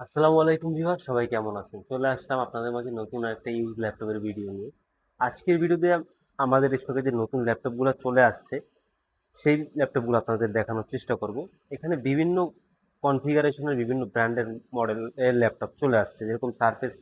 আসসালামু আলাইকুম ভিউয়ার, সবাই কেমন আছেন? চলে আসলাম আপনাদের মাঝে নতুন একটা ইউজ ল্যাপটপের ভিডিও নিয়ে। আজকের ভিডিওতে আমাদের স্টকে যে নতুন ল্যাপটপগুলো চলে আসছে সেই ল্যাপটপগুলো আপনাদের দেখানোর চেষ্টা করব। এখানে বিভিন্ন কনফিগারেশনের বিভিন্ন ব্র্যান্ডের মডেলের ল্যাপটপ চলে আসছে, যেরকম সারফেস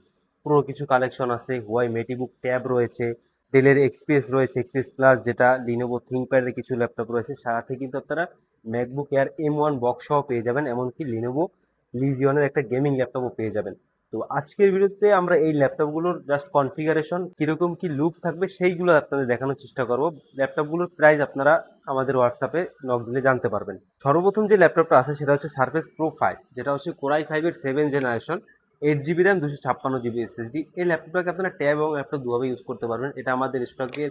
প্রো কিছু কালেকশন আছে, হুয়াই মেটিবুক ট্যাব রয়েছে, ডেলের এক্সপিএস রয়েছে, এক্সপিএস প্লাস যেটা, লিনোভো থিংকপ্যাডের কিছু ল্যাপটপ রয়েছে। সাথে কিন্তু আপনারা ম্যাকবুক এয়ার M1 বক্স সহ পেয়ে যাবেন, এমনকি লিনোভো লিজিয়নের একটা গেমিং ল্যাপটপও পেয়ে যাবেন। তো আজকের ভিডিওতে আমরা এই ল্যাপটপগুলোর জাস্ট কনফিগারেশন কিরকম কি লুকস থাকবে সেইগুলো আপনাদের দেখানোর চেষ্টা করব। ল্যাপটপগুলোর প্রাইস আপনারা আমাদের হোয়াটসঅ্যাপে নক দিলে জানতে পারবেন। সর্বপ্রথম যে ল্যাপটপটা আছে সেটা হচ্ছে সারফেস প্রো 5, যেটা হচ্ছে কোরাই 5-এর 7 generation, 8 GB RAM, 256 GB SSD. এই ল্যাপটপটাকে আপনারা ট্যাব এবং ল্যাপটপ দুভাবে ইউজ করতে পারবেন। এটা আমাদের স্টকে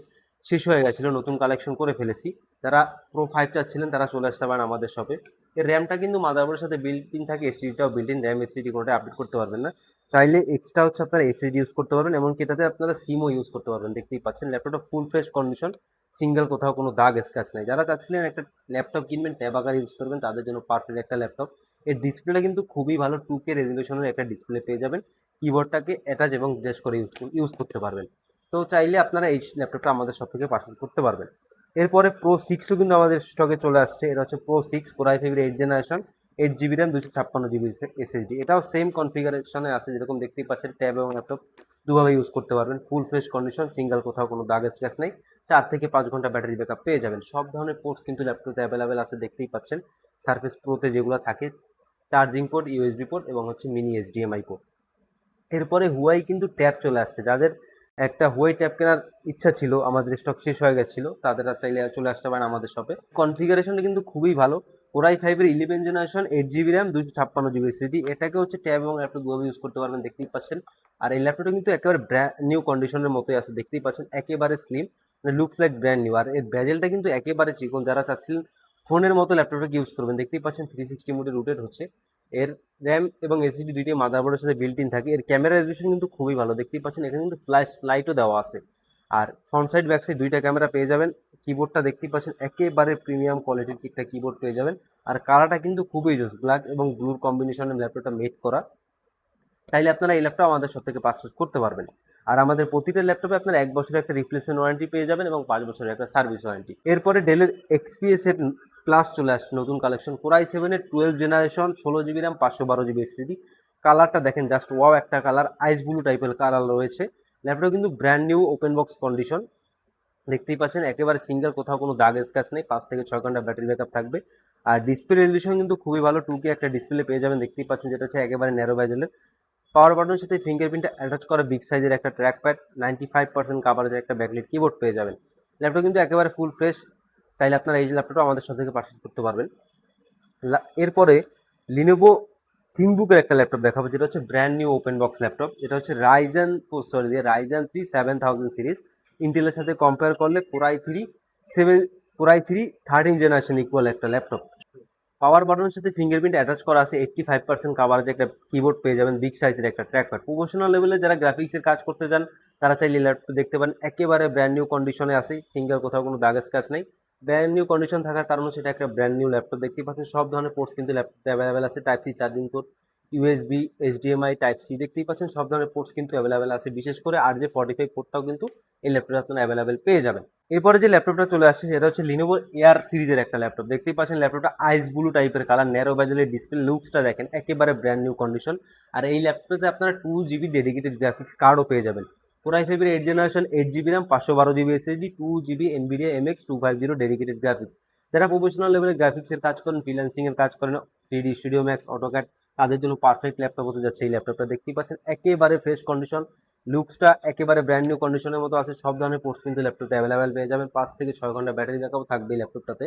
শেষ হয়ে গেছিলো, নতুন কালেকশন করে ফেলেছি। যারা প্রো 5 চাচ্ছিলেন তারা চলে আসতে পারেন আমাদের শপে। এর র্যামটা কিন্তু মাদারবোর্ডের সাথে বিল্ট ইন থাকে, এসএসডিটাও বিল্ট ইন। র্যাম এসএসডি কোনোটা আপডেট করতে পারবেন না। চাইলে এক্সট্রা হচ্ছে আপনারা এসএসডি ইউজ করতে পারবেন, এমনকি এটাতে আপনারা সিমও ইউজ করতে পারবেন। দেখতেই পাচ্ছেন ল্যাপটপটা ফুল ফ্রেশ কন্ডিশন, সিঙ্গেল কোথাও কোনো দাগ স্ক্র্যাচ নাই। যারা চাচ্ছিলেন একটা ল্যাপটপ কিনবেন ট্যাব আকার ইউজ করবেন, তাদের জন্য পারফেক্ট একটা ল্যাপটপ। এর ডিসপ্লেটা কিন্তু খুবই ভালো, 2K রেজলিউশনের একটা ডিসপ্লে পেয়ে যাবেন। কিবোর্ডটাকে অ্যাটাচ এবং ড্রেস করে ইউজ করতে পারবেন। তো চাইলে আপনারা এই ল্যাপটপটা আমাদের সব থেকে পারচেজ করতে পারবেন। এরপরে প্রো 6ও কিন্তু আমাদের স্টকে চলে আসছে। এটা হচ্ছে প্রো 6 কোরাই 5-এর 8 generation, 8 GB RAM, 256 GB SSD. এটাও সেম কনফিগারেশনে আছে, যেরকম দেখতেই পাচ্ছেন ট্যাব এবং ল্যাপটপ দুভাবে ইউজ করতে পারবেন। ফুল ফ্রেশ কন্ডিশন, সিঙ্গেল কোথাও কোনো দাগ স্ক্র্যাচ নেই। 4 থেকে 5 ঘন্টা ব্যাটারি ব্যাকআপ পেয়ে যাবেন। সব ধরনের পোর্টস কিন্তু ল্যাপটপে অ্যাভেলেবেল আছে, দেখতেই পাচ্ছেন। সারফেস প্রোতে যেগুলো থাকে, চার্জিং পোর্ট, ইউএসবি পোর্ট এবং হচ্ছে মিনি এইচডিএমআই পোর্ট। এরপরে হুয়াই কিন্তু ট্যাব চলে আসছে। যাদের একটা হুয়াই ট্যাব কেনার ইচ্ছা ছিল, আমাদের স্টক শেষ হয়ে গেছিল, তাদের চাইলে চলে আসতে পারেন আমাদের শপে। কনফিগারেশনটা কিন্তু খুবই ভালো। কোরাই 5-এর 11 generation, 8 GB RAM, 256 GB SSD. এটাকে হচ্ছে ট্যাব এবং ল্যাপটপ দুভাবে ইউজ করতে পারবেন, দেখতেই পাচ্ছেন। আর এই ল্যাপটপটা কিন্তু একেবারে ব্র্যান্ড নিউ কন্ডিশনের মতোই আছে, দেখতেই পাচ্ছেন। একেবারে স্লিম, মানে লুকস লাইক ব্র্যান্ড নিউ। আর এর ব্যাজেলটা কিন্তু একেবারে চিকন। যারা চাচ্ছিলেন ফোনের মতো ল্যাপটপটাকে ইউজ করবেন, দেখতেই পাচ্ছেন 360 মোডে রোটেট হচ্ছে। এর র্যাম এবং এসএসডি দুইটাই মাদারবোর্ডের সাথে বিল্ট ইন থাকে। এর ক্যামেরা রেজলিউশন কিন্তু খুবই ভালো, দেখতেই পাচ্ছেন। এখানে কিন্তু ফ্ল্যাশ লাইটও দেওয়া আছে। আর ফ্রন্ট সাইড ব্যাক সাইড দুইটা ক্যামেরা পেয়ে যাবেন। কিবোর্ডটা দেখতেই পাচ্ছেন, একেবারে প্রিমিয়াম কোয়ালিটির একটা কিবোর্ড পেয়ে যাবেন। আর কালারটা কিন্তু খুবই জোস, ব্ল্যাক এবং ব্লুর কম্বিনেশনে ল্যাপটপটা মেড করা। তাইলে আপনারা এই ল্যাপটপ আমাদের সব থেকে পারচেস করতে পারবেন। আর আমাদের প্রতিটা ল্যাপটপে আপনারা 1 বছরের একটা রিপ্লেসমেন্ট ওয়ারেন্টি পেয়ে যাবেন এবং 5 বছরের একটা সার্ভিস ওয়ারেন্টি। এরপরে ডেলের এক্সপিএস এর প্লাস চলে আসছে নতুন কালেকশন, কোরাই 7-এর 12 generation, 16 GB RAM, 512 GB SSD. কালারটা দেখেন, জাস্ট ওয়াও একটা কালার, আইস ব্লু টাইপের কালার রয়েছে। ল্যাপটপ কিন্তু brand new open box condition, দেখতেই পাচ্ছেন। একেবারে সিঙ্গেল, কোথাও কোনো দাগ স্ক্র্যাচ নেই। 5 থেকে 6 ঘন্টা ব্যাটারি ব্যাকআপ থাকবে। আর ডিসপ্লে রেজলিউশন কিন্তু খুবই ভালো, 2K একটা ডিসপ্লে পেয়ে যাবেন, দেখতেই পাচ্ছেন, যেটা হচ্ছে একেবারে ন্যারো বেজেলের। পাওয়ার বাটনের সাথে ফিঙ্গারপ্রিন্টটা অ্যাটাচ করা বিগ সাইজের একটা ট্র্যাক প্যাড, 95% কাভারেজের একটা ব্যাকলাইট কিবোর্ড পেয়ে যাবেন। ল্যাপটপ কিন্তু একেবারে ফুল ফ্রেশ। চাইলে আপনারা এই ল্যাপটপটা আমাদের সাথে থেকে পারচেস করতে পারবেন। এরপরে লিনোভো থিংকবুকের একটা ল্যাপটপ দেখাবো, যেটা হচ্ছে brand new open box laptop. এটা হচ্ছে রাইজেন 3 7000 সিরিজ। ইন্টেলের সাথে কম্পেয়ার করলে কোরাই থ্রি 13 জেনারেশন ইকুয়াল একটা ল্যাপটপ। পাওয়ার বাটনের সাথে ফিঙ্গারপ্রিন্ট অ্যাটাচ করা আছে, 85% কাভারেজ একটা কিবোর্ড পেয়ে যাবেন, বিগ সাইজের একটা ট্র্যাকপ্যাড। প্রফেশনাল লেভেলে যারা গ্রাফিক্সের কাজ করতে চান তারা চাইলে ল্যাপটপ দেখতে পারেন। একেবারে ব্র্যান্ড নিউ কন্ডিশনে আছে, সিঙ্গেল কোথাও কোনো দাগ স্ক্র্যাচ নেই। ব্র্যান্ড নিউ কন্ডিশন থাকার কারণে সেটা একটা ব্র্যান্ড নিউ ল্যাপটপ। দেখতে পাচ্ছেন সব ধরনের পোর্টস কিন্তু ল্যাপটপে অ্যাভেলেবেল আছে। Type C charging port, USB, HDMI, type C, দেখতেই পাচ্ছেন সব ধরনের পোর্টস কিন্তু অ্যাভেলেবেল আছে। বিশেষ করে RJ45 পোর্টটাও কিন্তু এই ল্যাপটপে আপনারা অ্যাভেলেবেল পেয়ে যাবেন। এরপরে যে ল্যাপটপটা চলে আসছে সেটা হচ্ছে লিনোভো এয়ার সিরিজের একটা ল্যাপটপ। দেখতেই পাচ্ছেন ল্যাপটপটা আইস ব্লু টাইপের কালার, ন্যারো বেজেলের ডিসপ্লে, লুকসটা দেখেন একেবারে ব্র্যান্ড নিউ কন্ডিশন। আর এই ল্যাপটপে আপনারা 2 জিবি ডেডিকেটেড গ্রাফিক্স কার্ডও পেয়ে যাবেন। কোরাই 5-এর 8 generation, 8 GB RAM, 512 GB SSD, 2 GB Nvidia MX 250 dedicated graphics. যারা প্রফেশনাল লেভেলের গ্রাফিক্সের কাজ করেন, ফ্রিল্যান্সিং এর কাজ করেন, 3D স্টুডিও ম্যাক্স, অটোক্যাড, তাদের জন্য পারফেক্ট ল্যাপটপ হতে যাচ্ছে এই ল্যাপটপটা। দেখতেই পাচ্ছেন একেবারে ফ্রেশ কন্ডিশন, লুকসটা একেবারে ব্র্যান্ড নিউ কন্ডিশনের মতো আছে। সব ধরনের পোর্টস কিন্তু ল্যাপটপে অ্যাভেলেবেল পেয়ে যাবেন। 5 থেকে 6 ঘন্টা ব্যাটারি ব্যাকআপ থাকবে এই ল্যাপটপটাতে।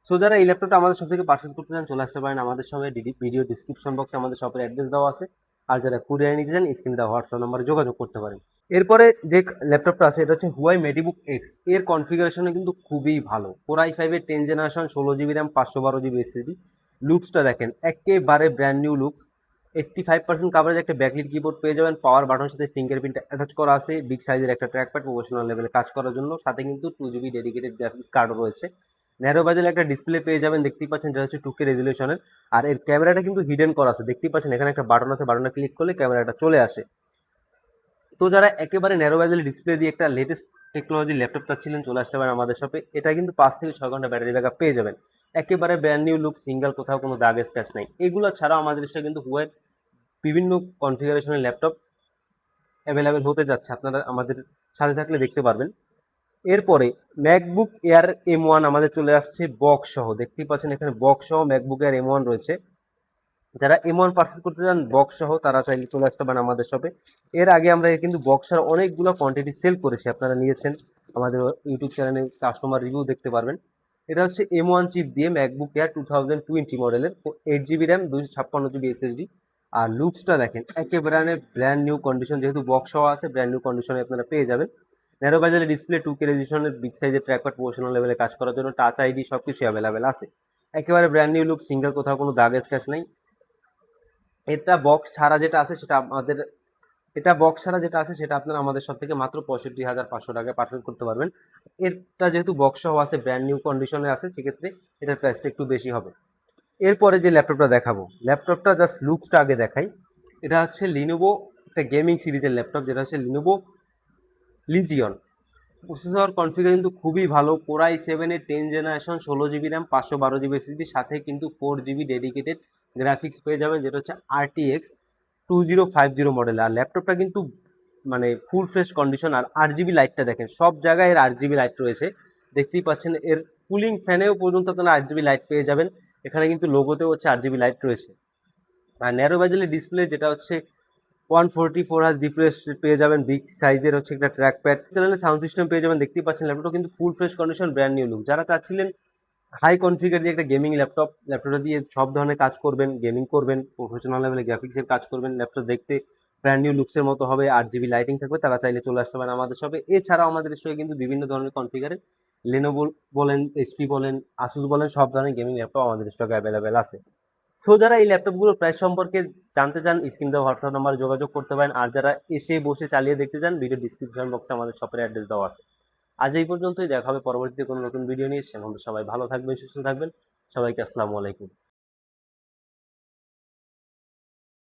সো যারা এই ল্যাপটপটা আমাদের সব থেকে পারচেস করতে চান চলে আসতে পারেন আমাদের সঙ্গে। ভিডিও ডিসক্রিপশন বক্সে আমাদের শপের অ্যাড্রেস দেওয়া আছে। আর যারা কুরিয়ার নিতে চান স্ক্রিনে দেওয়া হোয়াটসঅ্যাপ নাম্বারে যোগাযোগ করতে পারেন। এরপরে যে ল্যাপটপটা আছে এটা হচ্ছে হুয়াই মেডিবুক এক্স। এর কনফিগারেশনে কিন্তু খুবই ভালো। কোরাই 5-এর 10 generation, 16 GB RAM, 512 GB SSD. লুকসটা দেখেন একেবারে ব্র্যান্ড নিউ লুকস। 85% কাভারেজ একটা ব্যাকলিট কিবোর্ড পেয়ে যাবেন। পাওয়ার বাটনের সাথে ফিঙ্গারপ্রিন্ট অ্যাটাচ করা আছে, বিগ সাইজের একটা ট্র্যাকপ্যাড প্রফেশনাল লেভেলে কাজ করার জন্য। সাথে কিন্তু 2 জিবি ডেডিকেটেড গ্রাফিক্স কার্ডও রয়েছে। ন্যারো বাজেলে একটা ডিসপ্লে পেয়ে যাবেন, দেখতেই পাচ্ছেন, যেটা হচ্ছে 2K রেজলিউশনের। আর এর ক্যামেরাটা কিন্তু হিডেন করা আছে, দেখতেই পাচ্ছেন এখানে একটা বাটন আছে, বাটনে ক্লিক করলে ক্যামেরাটা চলে আসে। তো যারা একেবারে ন্যারো বাজেল ডিসপ্লে দিয়ে একটা লেটেস্ট টেকনোলজি ল্যাপটপ চাচ্ছিলেন, চলে আসতে পারেন আমাদের শপে। এটা কিন্তু 5 থেকে 6 ঘন্টা ব্যাটারি ব্যাকআপ পেয়ে যাবেন। একেবারে ব্র্যান্ড নিউ লুক, সিঙ্গেল, কোথাও কোনো দাগ স্ক্র্যাচ নাই। এগুলো ছাড়াও আমাদের স্টকে কিন্তু হুয়ার বিভিন্ন কনফিগারেশনের ল্যাপটপ অ্যাভেলেবেল হতে যাচ্ছে, আপনারা আমাদের সাথে থাকলে দেখতে পারবেন। এরপরে ম্যাকবুক এয়ার M1 আমাদের চলে আসছে বক্স সহ, দেখতেই পাচ্ছেন এখানে বক্স সহ ম্যাকবুক এয়ার M1 রয়েছে। যারা M1 পারচেজ করতে চান বক্স সহ, তারা চাইলে চলে আসতে পারেন আমাদের শপে। এর আগে আমরা কিন্তু বক্সের অনেকগুলো কোয়ান্টিটি সেল করেছি, আপনারা নিয়েছেন, আমাদের ইউটিউব চ্যানেলে কাস্টমার রিভিউ দেখতে পারবেন। এটা হচ্ছে M1 চিপ দিয়ে ম্যাকবুক এয়ার 2020 মডেলের, 8 GB র্যাম, 256 GB SSD। আর লুকসটা দেখেন, একেবারে ব্র্যান্ড নিউ কন্ডিশন, যেহেতু বক্স সহ আছে, ব্র্যান্ড নিউ কন্ডিশনে আপনারা পেয়ে যাবেন। ন্যারো বাজেলের ডিসপ্লে, 2K রেজলিউশনের, বিগ সাইজের ট্র্যাকপ্যাড, প্রফেশনাল লেভেলে কাজ করার জন্য টাচ আইডি, সবকিছু অ্যাভেলেবেল আছে। একেবারে ব্র্যান্ড নিউ লুক, সিঙ্গেল, কোথাও কোনো দাগ স্ক্র্যাচ নাই। এটা বক্স ছাড়া যেটা আছে সেটা আমাদের এটা বক্স ছাড়া যেটা আছে সেটা আপনারা আমাদের সব থেকে মাত্র 65,500 টাকায় পারচেজ করতে পারবেন। এটা যেহেতু বক্স সহ আছে, ব্র্যান্ড নিউ কন্ডিশনে আছে, সেক্ষেত্রে এটার প্রাইসটা একটু বেশি হবে। এরপরে যে ল্যাপটপটা দেখাবো, ল্যাপটপটা জাস্ট লুকসটা আগে দেখাই। এটা হচ্ছে লিনোভো একটা গেমিং সিরিজের ল্যাপটপ, যেটা হচ্ছে লিনোভো লিজিয়ন। প্রসেসর কনফিগার কিন্তু খুবই ভালো, কোর i7-এর 10 generation, 16 GB RAM, 512 GB SSD, সাথে কিন্তু 4 GB ডেডিকেটেড গ্রাফিক্স পেয়ে যাবেন, যেটা হচ্ছে RTX 2050 মডেল। আর ল্যাপটপটা কিন্তু মানে ফুল ফ্রেশ কন্ডিশন। আর 8 GB লাইটটা দেখেন, সব জায়গায় এর 8 GB লাইট রয়েছে, দেখতেই পাচ্ছেন। এর কুলিং ফ্যানেও পর্যন্ত আপনারা 8 GB লাইট পেয়ে যাবেন। এখানে কিন্তু লোগোতেও হচ্ছে 8 GB লাইট রয়েছে। আর ন্যারো বাজেলের ডিসপ্লে, যেটা হচ্ছে 144 হার্জ রিফ্রেশ পেয়ে যাবেন, বিগ সাইজের হচ্ছে একটা ট্র্যাক প্যাড, চ্যানেলে সাউন্ড সিস্টেম পেয়ে যাবেন, দেখতেই পাচ্ছেন। ল্যাপটপটা কিন্তু full fresh condition, brand new look. যারা চাচ্ছিলেন হাই কনফিগার দিয়ে একটা গেমিং ল্যাপটপটা দিয়ে সব ধরনের কাজ করবেন, গেমিং করবেন, প্রফেশনাল লেভেলে গ্রাফিক্সের কাজ করবেন, ল্যাপটপ দেখতে ব্র্যান্ড নিউ লুকসের মতো হবে, 8 GB লাইটিং থাকবে, তারা চাইলে চলে আসতে পারেন আমাদের শপে। এছাড়াও আমাদের স্টকে কিন্তু বিভিন্ন ধরনের কনফিগারে লেনোভো বলেন, HP বলেন, আসুস বলেন, সব ধরনের গেমিং ল্যাপটপ আমাদের স্টকে অ্যাভেলেবেল আছে। সো যারা এই ল্যাপটপগুলোর প্রাইস সম্পর্কে জানতে চান, স্ক্রিন দেওয়া হোয়াটসঅ্যাপ নাম্বারে যোগাযোগ করতে পারেন। আর যারা এসে বসে চালিয়ে দেখতে চান, ভিডিও ডিসক্রিপশন বক্সে আমাদের শপের অ্যাড্রেস দেওয়া আছে। আজ এই পর্যন্তই, দেখা হবে পরবর্তীতে কোনো নতুন ভিডিও নিয়ে। সে পর্যন্ত সবাই ভালো থাকবেন, সুস্থ থাকবেন। সবাইকে আসসালামু আলাইকুম।